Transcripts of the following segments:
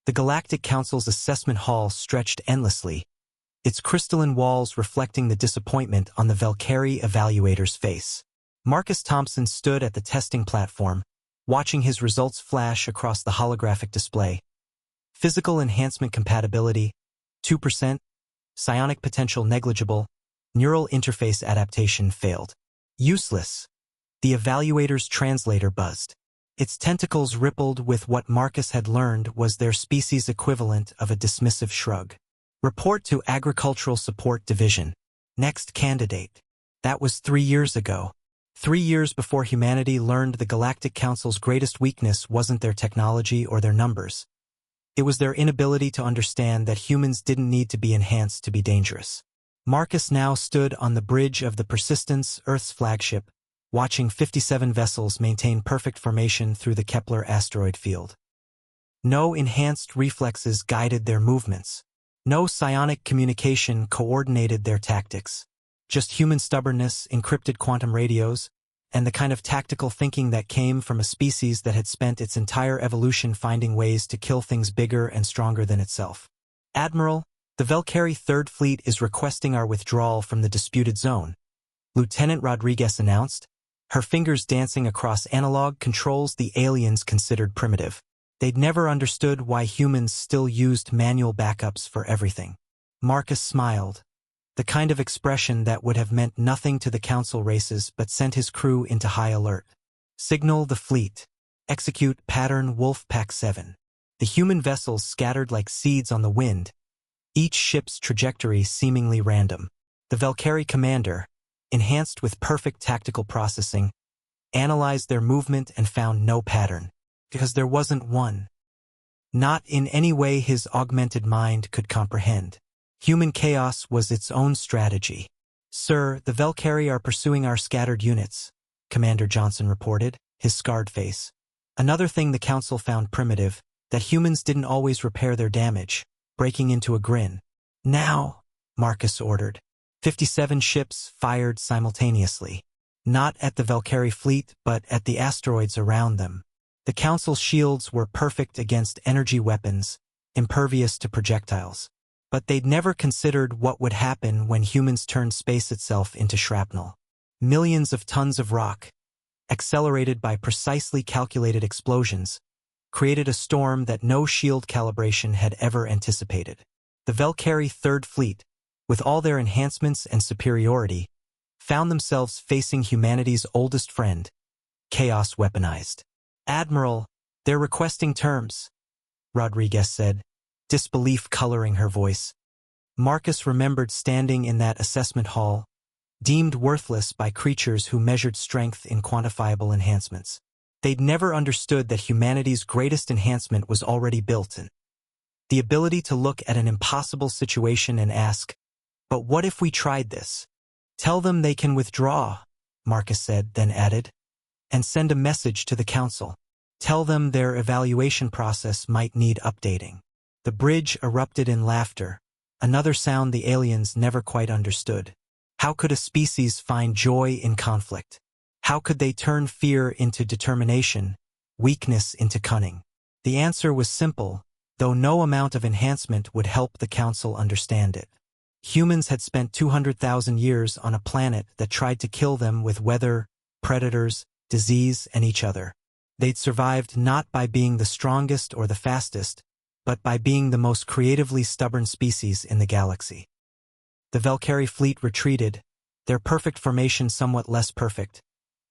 The Galactic Council's assessment hall stretched endlessly, its crystalline walls reflecting the disappointment on the Valkyrie evaluator's face. Marcus Thompson stood at the testing platform, watching his results flash across the holographic display. Physical enhancement compatibility, 2%, psionic potential negligible, neural interface adaptation failed. Useless. The evaluator's translator buzzed. Its tentacles rippled with what Marcus had learned was their species' equivalent of a dismissive shrug. Report to Agricultural Support Division. Next candidate. That was 3 years ago. 3 years before humanity learned the Galactic Council's greatest weakness wasn't their technology or their numbers. It was their inability to understand that humans didn't need to be enhanced to be dangerous. Marcus now stood on the bridge of the Persistence, Earth's flagship, watching 57 vessels maintain perfect formation through the Kepler asteroid field. No enhanced reflexes guided their movements. No psionic communication coordinated their tactics. Just human stubbornness, encrypted quantum radios, and the kind of tactical thinking that came from a species that had spent its entire evolution finding ways to kill things bigger and stronger than itself. Admiral, the Valkyrie Third Fleet is requesting our withdrawal from the disputed zone, Lieutenant Rodriguez announced, her fingers dancing across analog controls the aliens considered primitive. They'd never understood why humans still used manual backups for everything. Marcus smiled, the kind of expression that would have meant nothing to the council races but sent his crew into high alert. Signal the fleet. Execute pattern Wolfpack 7. The human vessels scattered like seeds on the wind, each ship's trajectory seemingly random. The Valkyrie commander, enhanced with perfect tactical processing, analyzed their movement and found no pattern, because there wasn't one. Not in any way his augmented mind could comprehend. Human chaos was its own strategy. Sir, the Valkyrie are pursuing our scattered units, Commander Johnson reported, his scarred face. Another thing the council found primitive, that humans didn't always repair their damage, breaking into a grin. Now, Marcus ordered. 57 ships fired simultaneously. Not at the Valkyrie fleet, but at the asteroids around them. The council's shields were perfect against energy weapons, impervious to projectiles. But they'd never considered what would happen when humans turned space itself into shrapnel. Millions of tons of rock, accelerated by precisely calculated explosions, created a storm that no shield calibration had ever anticipated. The Valkyrie Third Fleet, with all their enhancements and superiority, found themselves facing humanity's oldest friend, chaos weaponized. Admiral, they're requesting terms, Rodriguez said, disbelief coloring her voice. Marcus remembered standing in that assessment hall, deemed worthless by creatures who measured strength in quantifiable enhancements. They'd never understood that humanity's greatest enhancement was already built in. The ability to look at an impossible situation and ask, but what if we tried this? Tell them they can withdraw, Marcus said, then added, and send a message to the council. Tell them their evaluation process might need updating. The bridge erupted in laughter, another sound the aliens never quite understood. How could a species find joy in conflict? How could they turn fear into determination, weakness into cunning? The answer was simple, though no amount of enhancement would help the council understand it. Humans had spent 200,000 years on a planet that tried to kill them with weather, predators, disease, and each other. They'd survived not by being the strongest or the fastest, but by being the most creatively stubborn species in the galaxy. The Valkyrie fleet retreated, their perfect formation somewhat less perfect,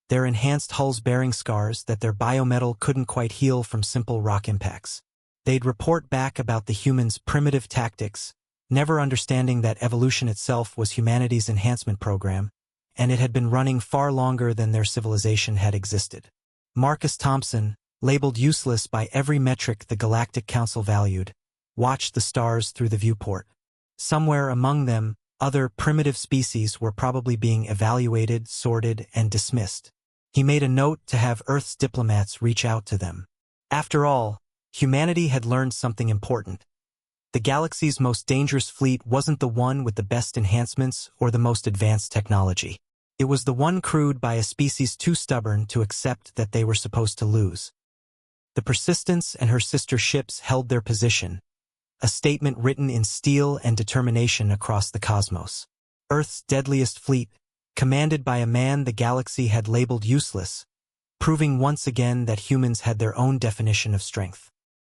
their enhanced hulls bearing scars that their biometal couldn't quite heal from simple rock impacts. They'd report back about the humans' primitive tactics, never understanding that evolution itself was humanity's enhancement program, and it had been running far longer than their civilization had existed. Marcus Thompson, labeled useless by every metric the Galactic Council valued, watched the stars through the viewport. Somewhere among them, other primitive species were probably being evaluated, sorted, and dismissed. He made a note to have Earth's diplomats reach out to them. After all, humanity had learned something important. The galaxy's most dangerous fleet wasn't the one with the best enhancements or the most advanced technology. It was the one crewed by a species too stubborn to accept that they were supposed to lose. The Persistence and her sister ships held their position, a statement written in steel and determination across the cosmos. Earth's deadliest fleet, commanded by a man the galaxy had labeled useless, proving once again that humans had their own definition of strength.